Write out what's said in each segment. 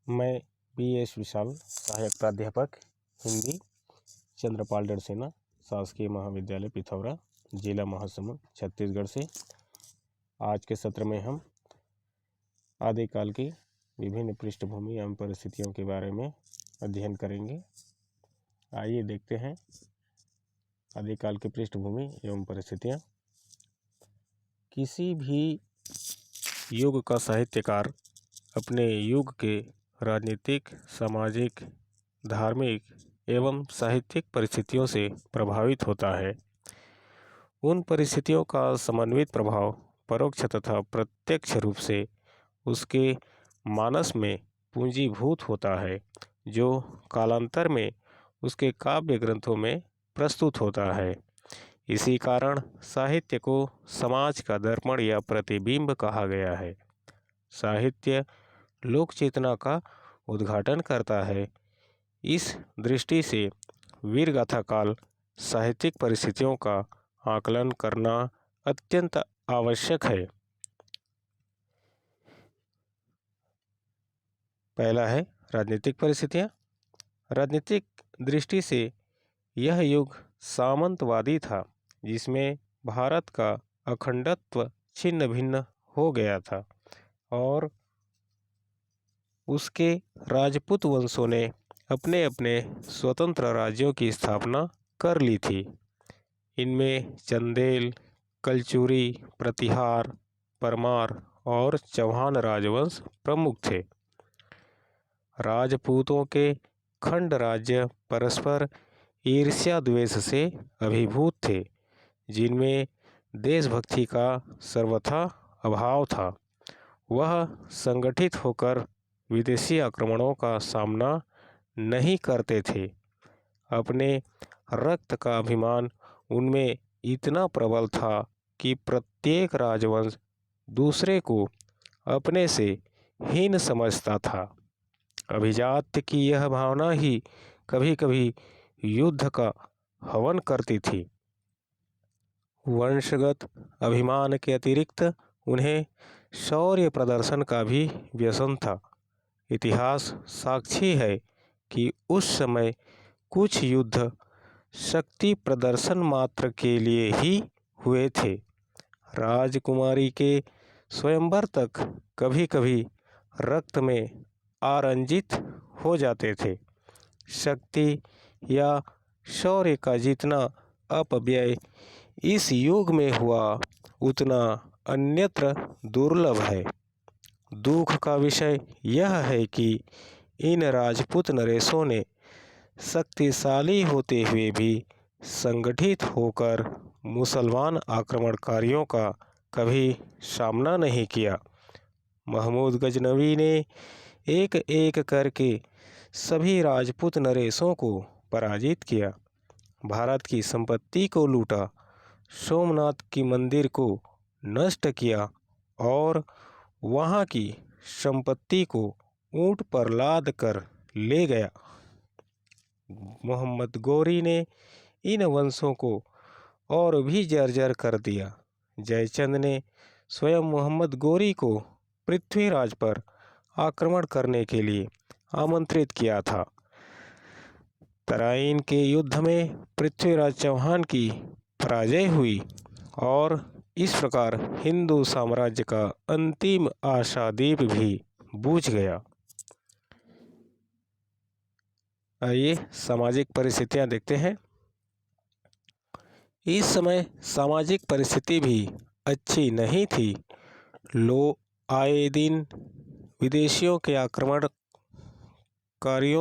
मैं B.S. विशाल, सहायक प्राध्यापक हिंदी, चंद्रपाल डरसेना, शासकीय महाविद्यालय पिथौरा, जिला महासमुंद, छत्तीसगढ़ से। आज के सत्र में हम आदिकाल की विभिन्न पृष्ठभूमि एवं परिस्थितियों के बारे में अध्ययन करेंगे। आइए देखते हैं आदिकाल की पृष्ठभूमि एवं परिस्थितियाँ। किसी भी युग का साहित्यकार अपने युग के राजनीतिक, सामाजिक, धार्मिक एवं साहित्यिक परिस्थितियों से प्रभावित होता है। उन परिस्थितियों का समन्वित प्रभाव परोक्ष तथा प्रत्यक्ष रूप से उसके मानस में पूंजीभूत होता है, जो कालांतर में उसके काव्य ग्रंथों में प्रस्तुत होता है। इसी कारण साहित्य को समाज का दर्पण या प्रतिबिंब कहा गया है। साहित्य लोक चेतना का उद्घाटन करता है। इस दृष्टि से वीरगाथा काल साहित्यिक परिस्थितियों का आकलन करना अत्यंत आवश्यक है। पहला है राजनीतिक परिस्थितियाँ। राजनीतिक दृष्टि से यह युग सामंतवादी था, जिसमें भारत का अखंडत्व छिन्न भिन्न हो गया था और उसके राजपूत वंशों ने अपने अपने स्वतंत्र राज्यों की स्थापना कर ली थी। इनमें चंदेल, कलचुरी, प्रतिहार, परमार और चौहान राजवंश प्रमुख थे। राजपूतों के खंड राज्य परस्पर ईर्ष्या द्वेष से अभिभूत थे, जिनमें देशभक्ति का सर्वथा अभाव था। वह संगठित होकर विदेशी आक्रमणों का सामना नहीं करते थे। अपने रक्त का अभिमान उनमें इतना प्रबल था कि प्रत्येक राजवंश दूसरे को अपने से हीन समझता था। अभिजात्य की यह भावना ही कभी कभी युद्ध का हवन करती थी। वंशगत अभिमान के अतिरिक्त उन्हें शौर्य प्रदर्शन का भी व्यसन था। इतिहास साक्षी है कि उस समय कुछ युद्ध शक्ति प्रदर्शन मात्र के लिए ही हुए थे। राजकुमारी के स्वयंवर तक कभी कभी रक्त में आरंजित हो जाते थे। शक्ति या शौर्य का जितना अपव्यय इस युग में हुआ, उतना अन्यत्र दुर्लभ है। दुख का विषय यह है कि इन राजपूत नरेशों ने शक्तिशाली होते हुए भी संगठित होकर मुसलमान आक्रमणकारियों का कभी सामना नहीं किया। महमूद गजनवी ने एक एक करके सभी राजपूत नरेशों को पराजित किया, भारत की संपत्ति को लूटा, सोमनाथ की मंदिर को नष्ट किया और वहाँ की संपत्ति को ऊंट पर लाद कर ले गया। मोहम्मद गोरी ने इन वंशों को और भी जर्जर कर दिया। जयचंद ने स्वयं मोहम्मद गोरी को पृथ्वीराज पर आक्रमण करने के लिए आमंत्रित किया था। तराइन के युद्ध में पृथ्वीराज चौहान की पराजय हुई और इस प्रकार हिंदू साम्राज्य का अंतिम आशादीप भी बुझ गया। आइए सामाजिक परिस्थितियां देखते हैं। इस समय सामाजिक परिस्थिति भी अच्छी नहीं थी। आए दिन विदेशियों के आक्रमणकारियों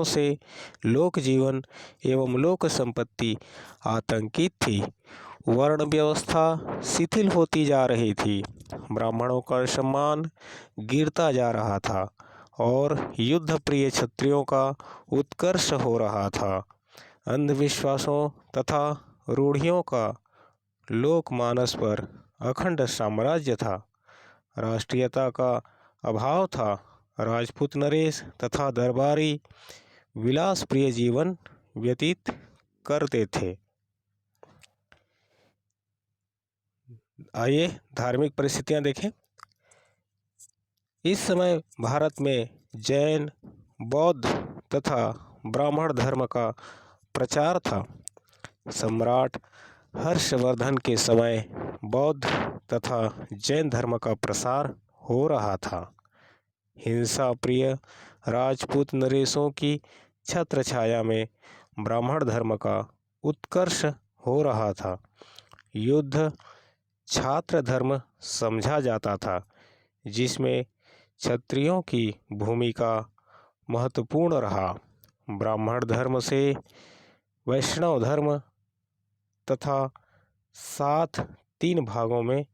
से लोक जीवन एवं लोक संपत्ति आतंकित थी। वर्ण व्यवस्था शिथिल होती जा रही थी। ब्राह्मणों का सम्मान गिरता जा रहा था और युद्ध प्रिय क्षत्रियों का उत्कर्ष हो रहा था। अंधविश्वासों तथा रूढ़ियों का लोकमानस पर अखंड साम्राज्य था। राष्ट्रीयता का अभाव था। राजपूत नरेश तथा दरबारी विलास प्रिय जीवन व्यतीत करते थे। आइए धार्मिक परिस्थितियां देखें। इस समय भारत में जैन, बौद्ध तथा ब्राह्मण धर्म का प्रचार था। सम्राट हर्षवर्धन के समय बौद्ध तथा जैन धर्म का प्रसार हो रहा था। हिंसा प्रिय राजपूत नरेशों की छत्रछाया में ब्राह्मण धर्म का उत्कर्ष हो रहा था। युद्ध छात्र धर्म समझा जाता था, जिसमें क्षत्रियों की भूमिका महत्वपूर्ण रहा। ब्राह्मण धर्म से वैष्णव धर्म तथा साथ 3 भागों में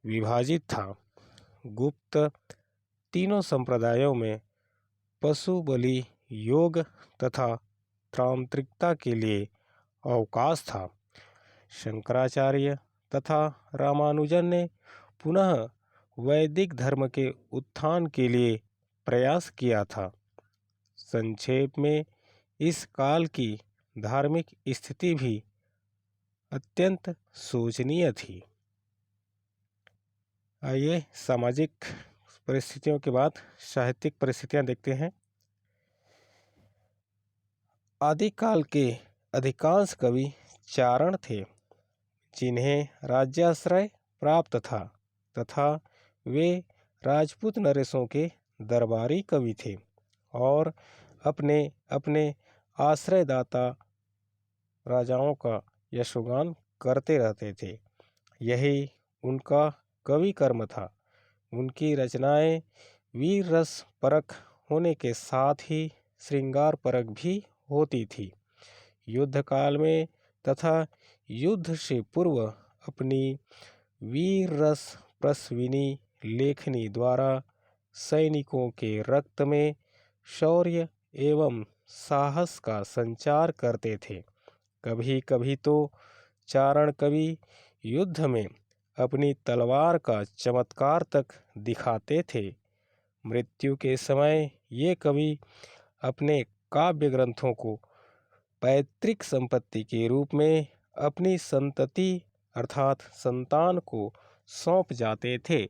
विभाजित था। गुप्त तीनों संप्रदायों में पशु बलि, योग तथा तांत्रिकता के लिए अवकाश था। शंकराचार्य तथा रामानुजन ने पुनः वैदिक धर्म के उत्थान के लिए प्रयास किया था। संक्षेप में इस काल की धार्मिक स्थिति भी अत्यंत शोचनीय थी। आइए सामाजिक परिस्थितियों के बाद साहित्यिक परिस्थितियां देखते हैं। आदिकाल के अधिकांश कवि चारण थे, जिन्हें राज्याश्रय प्राप्त था तथा वे राजपूत नरेशों के दरबारी कवि थे और अपने अपने आश्रयदाता राजाओं का यशोगान करते रहते थे। यही उनका कवि कर्म था। उनकी रचनाएं वीर रस परक होने के साथ ही श्रृंगार परक भी होती थी। युद्ध काल में तथा युद्ध से पूर्व अपनी वीर रस प्रसविनी लेखनी द्वारा सैनिकों के रक्त में शौर्य एवं साहस का संचार करते थे। कभी कभी तो चारण कवि युद्ध में अपनी तलवार का चमत्कार तक दिखाते थे। मृत्यु के समय ये कवि अपने काव्य ग्रंथों को पैतृक संपत्ति के रूप में अपनी संतति अर्थात संतान को सौंप जाते थे,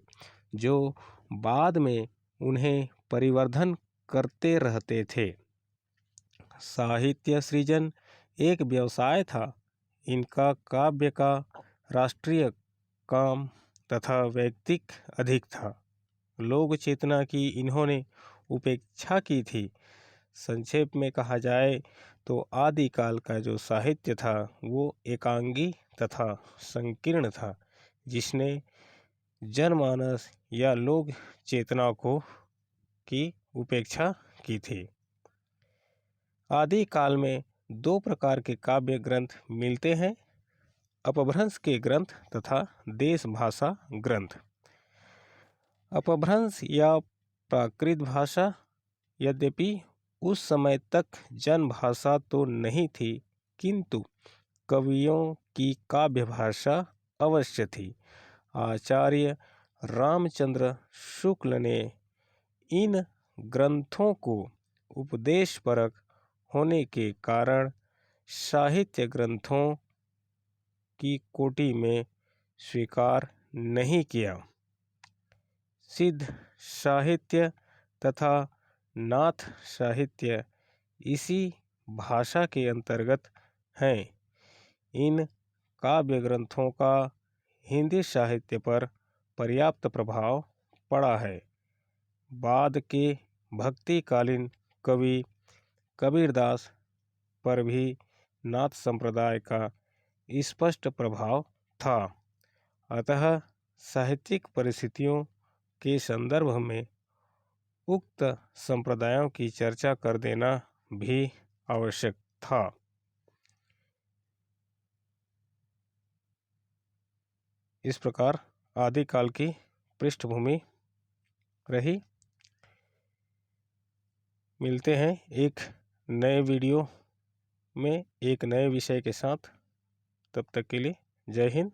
जो बाद में उन्हें परिवर्धन करते रहते थे। साहित्य सृजन एक व्यवसाय था। इनका काव्य का राष्ट्रीय काम तथा वैयक्तिक अधिक था। लोक चेतना की इन्होंने उपेक्षा की थी। संक्षेप में कहा जाए तो आदिकाल का जो साहित्य था वो एकांगी तथा संकीर्ण था, जिसने जनमानस या लोक चेतना की उपेक्षा की थी। आदिकाल में 2 प्रकार के काव्य ग्रंथ मिलते हैं, अपभ्रंश के ग्रंथ तथा देश भाषा ग्रंथ। अपभ्रंश या प्राकृत भाषा यद्यपि उस समय तक जन भाषा तो नहीं थी, किंतु कवियों की काव्य भाषा अवश्य थी। आचार्य रामचंद्र शुक्ल ने इन ग्रंथों को उपदेशपरक होने के कारण साहित्य ग्रंथों की कोटि में स्वीकार नहीं किया। सिद्ध साहित्य तथा नाथ साहित्य इसी भाषा के अंतर्गत हैं। इन काव्य ग्रंथों का हिंदी साहित्य पर पर्याप्त प्रभाव पड़ा है। बाद के भक्तिकालीन कवि कबीरदास पर भी नाथ संप्रदाय का स्पष्ट प्रभाव था। अतः साहित्यिक परिस्थितियों के संदर्भ में उक्त संप्रदायों की चर्चा कर देना भी आवश्यक था। इस प्रकार आदिकाल की पृष्ठभूमि रही। मिलते हैं एक नए वीडियो में एक नए विषय के साथ। तब तक के लिए जय हिंद,